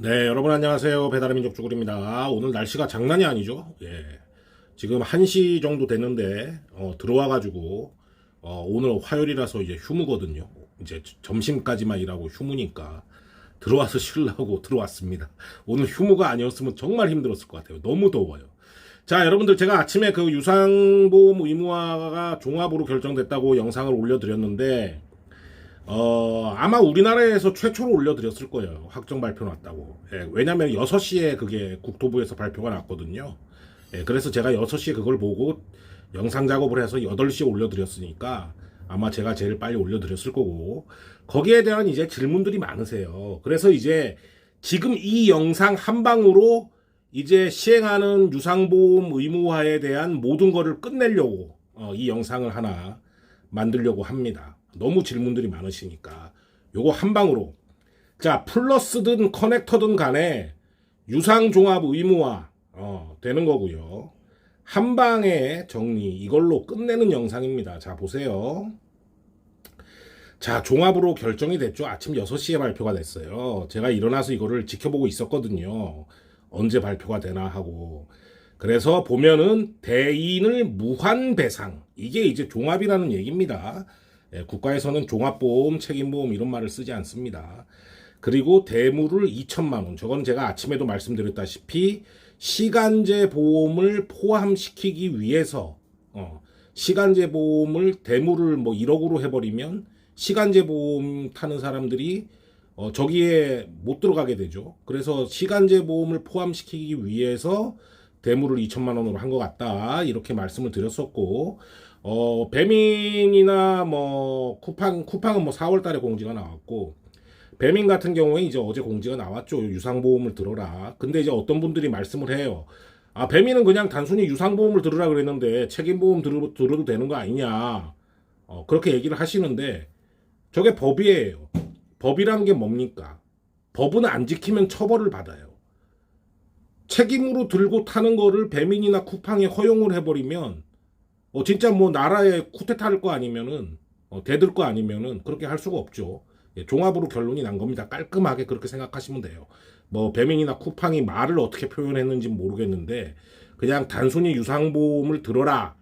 네, 여러분 안녕하세요. 배달의 민족 쭈구리입니다. 오늘 날씨가 장난이 아니죠? 예. 지금 1시 정도 됐는데, 들어와가지고, 오늘 화요일이라서 이제 휴무거든요. 이제 점심까지만 일하고 휴무니까 들어와서 쉬려고 들어왔습니다. 오늘 휴무가 아니었으면 정말 힘들었을 것 같아요. 너무 더워요. 자, 여러분들 제가 아침에 그 유상보험 의무화가 종합으로 결정됐다고 영상을 올려드렸는데, 아마 우리나라에서 최초로 올려드렸을 거예요. 확정 발표 났다고. 예, 왜냐면 6시에 그게 국토부에서 발표가 났거든요. 예, 그래서 제가 6시에 그걸 보고 영상 작업을 해서 8시에 올려드렸으니까 아마 제가 제일 빨리 올려드렸을 거고, 거기에 대한 이제 질문들이 많으세요. 그래서 이제 지금 이 영상 한 방으로 이제 시행하는 유상보험 의무화에 대한 모든 거를 끝내려고 이 영상을 하나 만들려고 합니다. 너무 질문들이 많으시니까 요거 한 방으로, 자, 플러스든 커넥터든 간에 유상종합 의무화 되는 거고요. 한 방에 정리, 이걸로 끝내는 영상입니다. 자, 보세요. 자, 종합으로 결정이 됐죠. 아침 6시에 발표가 됐어요. 제가 일어나서 이거를 지켜보고 있었거든요. 언제 발표가 되나 하고. 그래서 보면은 대인을 무한 배상, 이게 이제 종합이라는 얘기입니다. 예, 국가에서는 종합보험, 책임보험 이런 말을 쓰지 않습니다. 그리고 대물을 2천만 원. 저건 제가 아침에도 말씀드렸다시피 시간제 보험을 포함시키기 위해서 시간제 보험을 대물을 뭐 1억으로 해버리면 시간제 보험 타는 사람들이 저기에 못 들어가게 되죠. 그래서 시간제 보험을 포함시키기 위해서 대물을 2천만 원으로 한 것 같다, 이렇게 말씀을 드렸었고, 배민이나 뭐 쿠팡은 뭐 4월 달에 공지가 나왔고, 배민 같은 경우에 이제 어제 공지가 나왔죠. 유상보험을 들어라. 근데 이제 어떤 분들이 말씀을 해요. 아, 배민은 그냥 단순히 유상보험을 들으라 그랬는데 책임보험 들어도 되는 거 아니냐. 그렇게 얘기를 하시는데, 저게 법이에요. 법이란 게 뭡니까? 법은 안 지키면 처벌을 받아요. 책임으로 들고 타는 거를 배민이나 쿠팡에 허용을 해버리면 진짜 뭐 나라에 쿠데타할 거 아니면은 대들 거 아니면은 그렇게 할 수가 없죠. 예, 종합으로 결론이 난 겁니다. 깔끔하게 그렇게 생각하시면 돼요. 뭐 배민이나 쿠팡이 말을 어떻게 표현했는지 모르겠는데 그냥 단순히 유상보험을 들어라.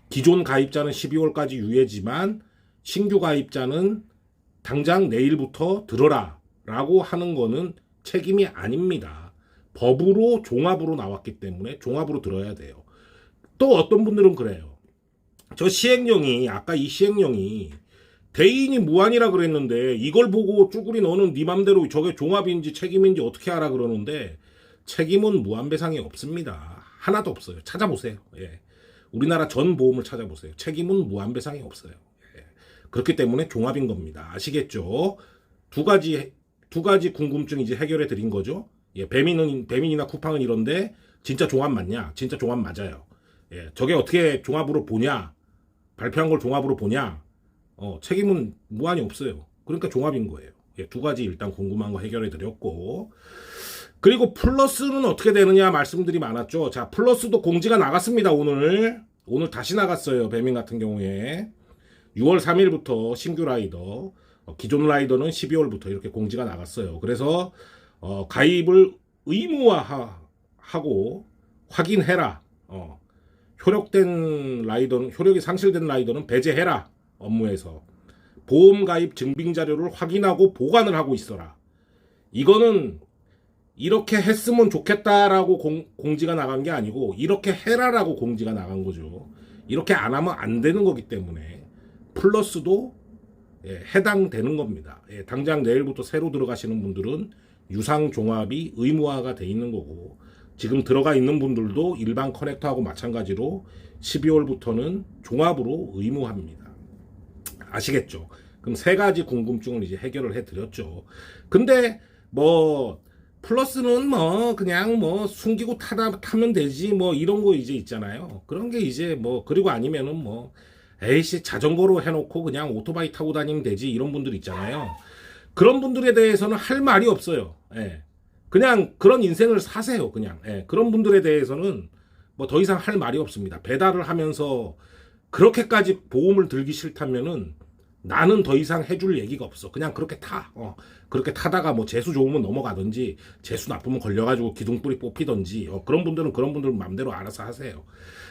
기존 가입자는 12월까지 유예지만 신규 가입자는 당장 내일부터 들어라 라고 하는 거는 책임이 아닙니다. 법으로 종합으로 나왔기 때문에 종합으로 들어야 돼요. 또 어떤 분들은 그래요. 저 시행령이, 아까 이 시행령이 대인이 무한이라 그랬는데 이걸 보고 쭈구리 너는 네 맘대로 저게 종합인지 책임인지 어떻게 알아 그러는데, 책임은 무한배상이 없습니다. 하나도 없어요. 찾아보세요. 예. 우리나라 전 보험을 찾아보세요. 책임은 무한배상이 없어요. 예. 그렇기 때문에 종합인 겁니다. 아시겠죠? 두 가지 궁금증 이제 해결해 드린 거죠. 예, 배민이나 쿠팡은 이런데 진짜 종합 맞냐? 진짜 종합 맞아요. 예, 저게 어떻게 종합으로 보냐? 발표한 걸 종합으로 보냐? 책임은 무한히 없어요. 그러니까 종합인 거예요. 예, 두 가지 일단 궁금한 거 해결해 드렸고, 그리고 플러스는 어떻게 되느냐 말씀들이 많았죠. 자, 플러스도 공지가 나갔습니다. 오늘 다시 나갔어요. 배민 같은 경우에 6월 3일부터 신규 라이더, 기존 라이더는 12월부터 이렇게 공지가 나갔어요. 그래서 가입을 의무화하고 확인해라. 효력이 상실된 라이더는 배제해라. 업무에서 보험 가입 증빙 자료를 확인하고 보관을 하고 있어라. 이거는 이렇게 했으면 좋겠다라고 공지가 나간 게 아니고 이렇게 해라라고 공지가 나간 거죠. 이렇게 안 하면 안 되는 거기 때문에 플러스도 해당되는 겁니다. 당장 내일부터 새로 들어가시는 분들은 유상종합이 의무화가 돼 있는 거고, 지금 들어가 있는 분들도 일반 커넥터하고 마찬가지로 12월부터는 종합으로 의무화입니다. 아시겠죠? 그럼 세 가지 궁금증을 이제 해결을 해드렸죠. 근데 뭐 플러스는 뭐 그냥 뭐 숨기고 타면 되지 뭐 이런 거 이제 있잖아요. 그런 게 이제 뭐, 그리고 아니면은 뭐 에이씨 자전거로 해놓고 그냥 오토바이 타고 다니면 되지 이런 분들 있잖아요. 그런 분들에 대해서는 할 말이 없어요. 예. 그냥 그런 인생을 사세요. 그냥. 예. 그런 분들에 대해서는 뭐 더 이상 할 말이 없습니다. 배달을 하면서 그렇게까지 보험을 들기 싫다면은 나는 더 이상 해줄 얘기가 없어. 그냥 그렇게 타. 그렇게 타다가 뭐 재수 좋으면 넘어가든지 재수 나쁘면 걸려가지고 기둥뿌리 뽑히든지 그런 분들은 마음대로 알아서 하세요.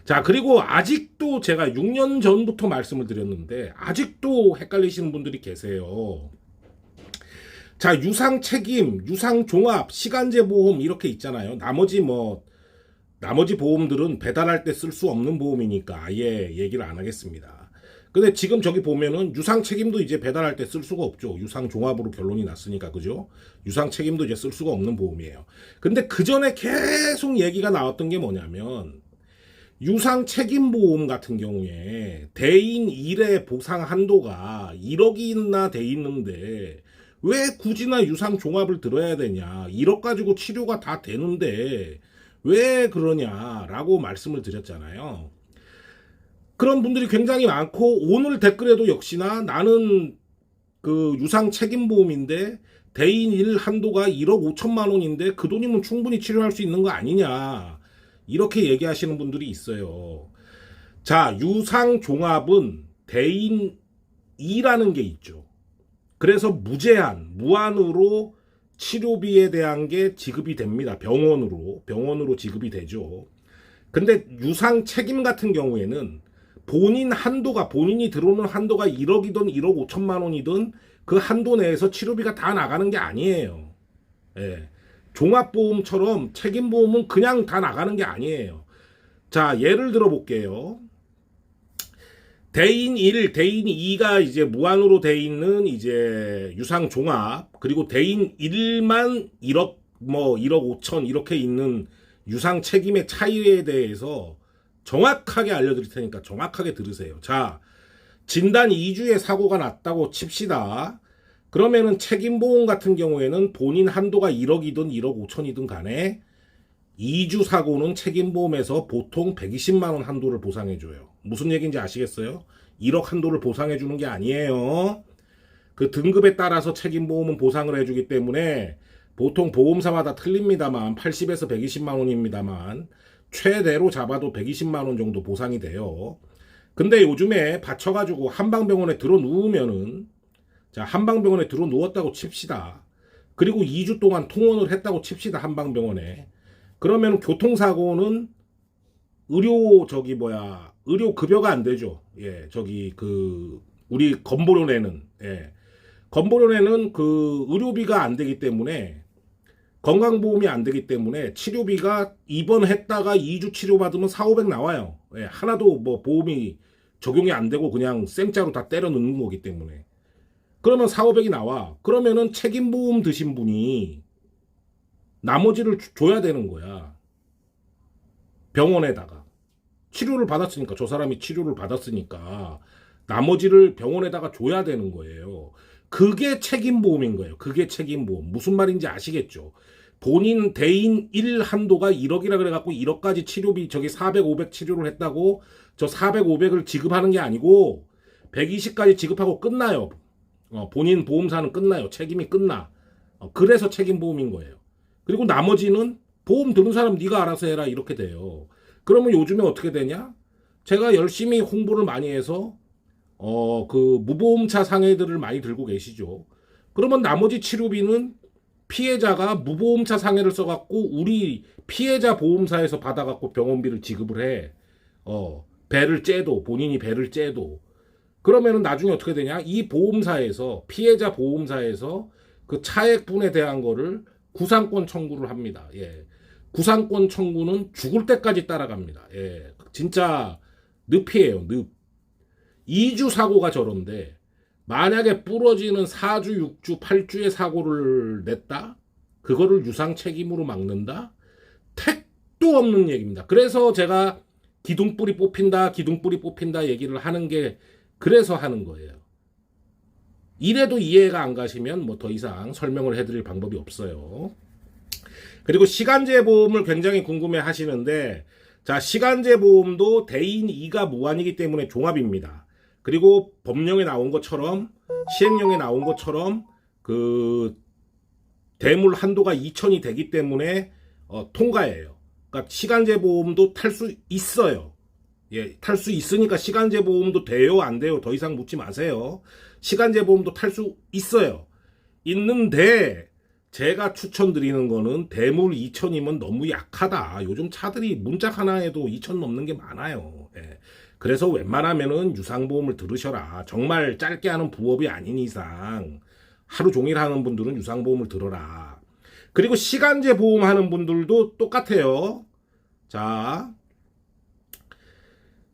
자, 그리고 아직도 제가 6년 전부터 말씀을 드렸는데 아직도 헷갈리시는 분들이 계세요. 자, 유상 책임, 유상 종합, 시간제 보험 이렇게 있잖아요. 나머지 보험들은 배달할 때 쓸 수 없는 보험이니까 아예 얘기를 안 하겠습니다. 근데 지금 저기 보면은 유상 책임도 이제 배달할 때 쓸 수가 없죠. 유상 종합으로 결론이 났으니까, 그죠? 유상 책임도 이제 쓸 수가 없는 보험이에요. 근데 그 전에 계속 얘기가 나왔던 게 뭐냐면 유상 책임 보험 같은 경우에 대인 1의 보상 한도가 1억이나 돼 있는데 왜 굳이나 유상 종합을 들어야 되냐? 1억 가지고 치료가 다 되는데 왜 그러냐라고 말씀을 드렸잖아요. 그런 분들이 굉장히 많고 오늘 댓글에도 역시나 나는 그 유상 책임보험인데 대인 1 한도가 1억 5천만 원인데 그 돈이면 충분히 치료할 수 있는 거 아니냐 이렇게 얘기하시는 분들이 있어요. 자, 유상 종합은 대인 2라는 게 있죠. 그래서 무한으로 치료비에 대한 게 지급이 됩니다. 병원으로 지급이 되죠. 근데 유상 책임 같은 경우에는 본인이 들어오는 한도가 1억이든 1억 5천만 원이든 그 한도 내에서 치료비가 다 나가는 게 아니에요. 예. 종합보험처럼 책임보험은 그냥 다 나가는 게 아니에요. 자, 예를 들어 볼게요. 대인 1, 대인 2가 이제 무한으로 돼 있는 이제 유상 종합, 그리고 대인 1만 1억, 1억 5천 이렇게 있는 유상 책임의 차이에 대해서 정확하게 알려드릴 테니까 정확하게 들으세요. 자, 진단 2주에 사고가 났다고 칩시다. 그러면은 책임보험 같은 경우에는 본인 한도가 1억이든 1억 5천이든 간에 2주 사고는 책임보험에서 보통 120만 원 한도를 보상해줘요. 무슨 얘기인지 아시겠어요? 1억 한도를 보상해주는 게 아니에요. 그 등급에 따라서 책임보험은 보상을 해주기 때문에 보통 보험사마다 틀립니다만 80에서 120만 원입니다만 최대로 잡아도 120만 원 정도 보상이 돼요. 근데 요즘에 받쳐가지고 한방병원에 들어 누우면은, 자, 한방병원에 들어 누웠다고 칩시다. 그리고 2주 동안 통원을 했다고 칩시다, 한방병원에. 그러면 교통사고는 의료 급여가 안 되죠. 예, 우리 건보료내는, 예. 건보료내는 그 의료비가 안 되기 때문에, 건강보험이 안 되기 때문에 치료비가 입원했다가 2주 치료받으면 4,500 나와요. 예, 하나도 보험이 적용이 안 되고 그냥 생짜로 다 때려 넣는 거기 때문에. 그러면 4,500이 나와. 그러면은 책임보험 드신 분이 나머지를 줘야 되는 거야. 병원에다가. 치료를 받았으니까, 저 사람이 치료를 받았으니까 나머지를 병원에다가 줘야 되는 거예요. 그게 책임보험인 거예요. 그게 책임보험. 무슨 말인지 아시겠죠? 본인 대인 1 한도가 1억이라 그래갖고 1억까지 치료비 저기 400, 500 치료를 했다고 저 400, 500을 지급하는 게 아니고 120까지 지급하고 끝나요. 본인 보험사는 끝나요. 책임이 끝나. 그래서 책임보험인 거예요. 그리고 나머지는 보험 드는 사람 네가 알아서 해라 이렇게 돼요. 그러면 요즘에 어떻게 되냐? 제가 열심히 홍보를 많이 해서 그 무보험차 상해들을 많이 들고 계시죠. 그러면 나머지 치료비는 피해자가 무보험차 상해를 써갖고 우리 피해자 보험사에서 받아갖고 병원비를 지급을 해. 본인이 배를 째도. 그러면은 나중에 어떻게 되냐? 이 보험사에서, 피해자 보험사에서 그 차액분에 대한 거를 구상권 청구를 합니다. 예. 구상권 청구는 죽을 때까지 따라갑니다. 예. 진짜 늪이에요, 늪. 2주 사고가 저런데 만약에 부러지는 4주, 6주, 8주의 사고를 냈다? 그거를 유상 책임으로 막는다? 택도 없는 얘기입니다. 그래서 제가 기둥뿌리 뽑힌다 얘기를 하는 게 그래서 하는 거예요. 이래도 이해가 안 가시면 뭐 더 이상 설명을 해드릴 방법이 없어요. 그리고 시간제 보험을 굉장히 궁금해 하시는데, 자, 시간제 보험도 대인 2가 무한이기 때문에 종합입니다. 그리고 법령에 나온 것처럼, 시행령에 나온 것처럼 그 대물 한도가 2천이 되기 때문에 통과해요. 그러니까 시간제 보험도 탈 수 있어요. 예, 탈 수 있으니까 시간제 보험도 돼요, 안 돼요? 더 이상 묻지 마세요. 시간제 보험도 탈 수 있어요. 있는데 제가 추천드리는 거는 대물 2000이면 너무 약하다. 요즘 차들이 문짝 하나에도 2000 넘는 게 많아요. 예. 그래서 웬만하면은 유상보험을 들으셔라. 정말 짧게 하는 부업이 아닌 이상 하루 종일 하는 분들은 유상보험을 들어라. 그리고 시간제 보험 하는 분들도 똑같아요. 자,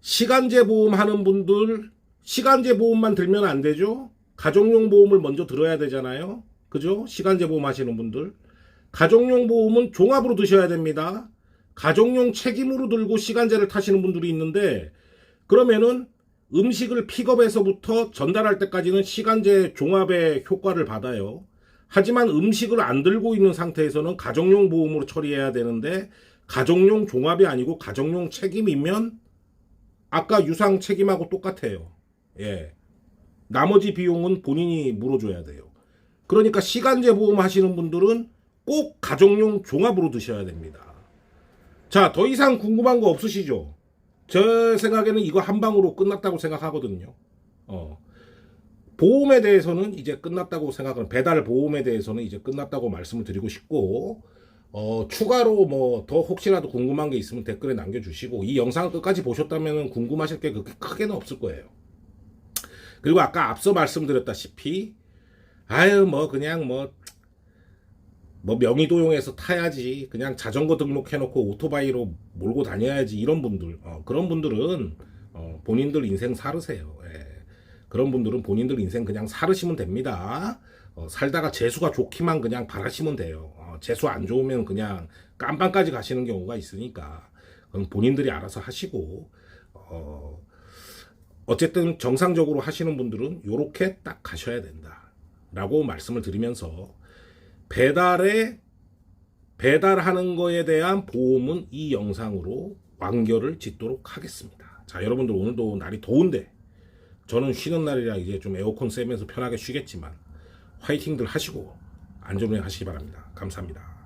시간제 보험 하는 분들, 시간제 보험만 들면 안 되죠? 가족용 보험을 먼저 들어야 되잖아요. 그죠? 시간제 보험 하시는 분들. 가족용 보험은 종합으로 드셔야 됩니다. 가족용 책임으로 들고 시간제를 타시는 분들이 있는데, 그러면은 음식을 픽업해서부터 전달할 때까지는 시간제 종합의 효과를 받아요. 하지만 음식을 안 들고 있는 상태에서는 가정용 보험으로 처리해야 되는데, 가정용 종합이 아니고 가정용 책임이면 아까 유상 책임하고 똑같아요. 예. 나머지 비용은 본인이 물어줘야 돼요. 그러니까 시간제 보험 하시는 분들은 꼭 가정용 종합으로 드셔야 됩니다. 자, 더 이상 궁금한 거 없으시죠? 제 생각에는 이거 한 방으로 끝났다고 생각하거든요. 보험에 대해서는 이제 끝났다고 생각하는, 배달 보험에 대해서는 이제 끝났다고 말씀을 드리고 싶고, 추가로 뭐 더 혹시라도 궁금한 게 있으면 댓글에 남겨주시고, 이 영상을 끝까지 보셨다면 궁금하실 게 그렇게 크게는 없을 거예요. 그리고 아까 앞서 말씀드렸다시피, 그냥 명의도용해서 타야지, 그냥 자전거 등록해놓고 오토바이로 몰고 다녀야지, 이런 분들, 그런 분들은 본인들 인생 살으세요. 예. 그런 분들은 본인들 인생 그냥 살으시면 됩니다. 살다가 재수가 좋기만 그냥 바라시면 돼요. 재수 안 좋으면 그냥 깜빵까지 가시는 경우가 있으니까 그건 본인들이 알아서 하시고, 어쨌든 정상적으로 하시는 분들은 요렇게 딱 가셔야 된다 라고 말씀을 드리면서, 배달하는 거에 대한 보험은 이 영상으로 완결을 짓도록 하겠습니다. 자, 여러분들 오늘도 날이 더운데, 저는 쉬는 날이라 이제 좀 에어컨 쐬면서 편하게 쉬겠지만 화이팅들 하시고 안전운행 하시기 바랍니다. 감사합니다.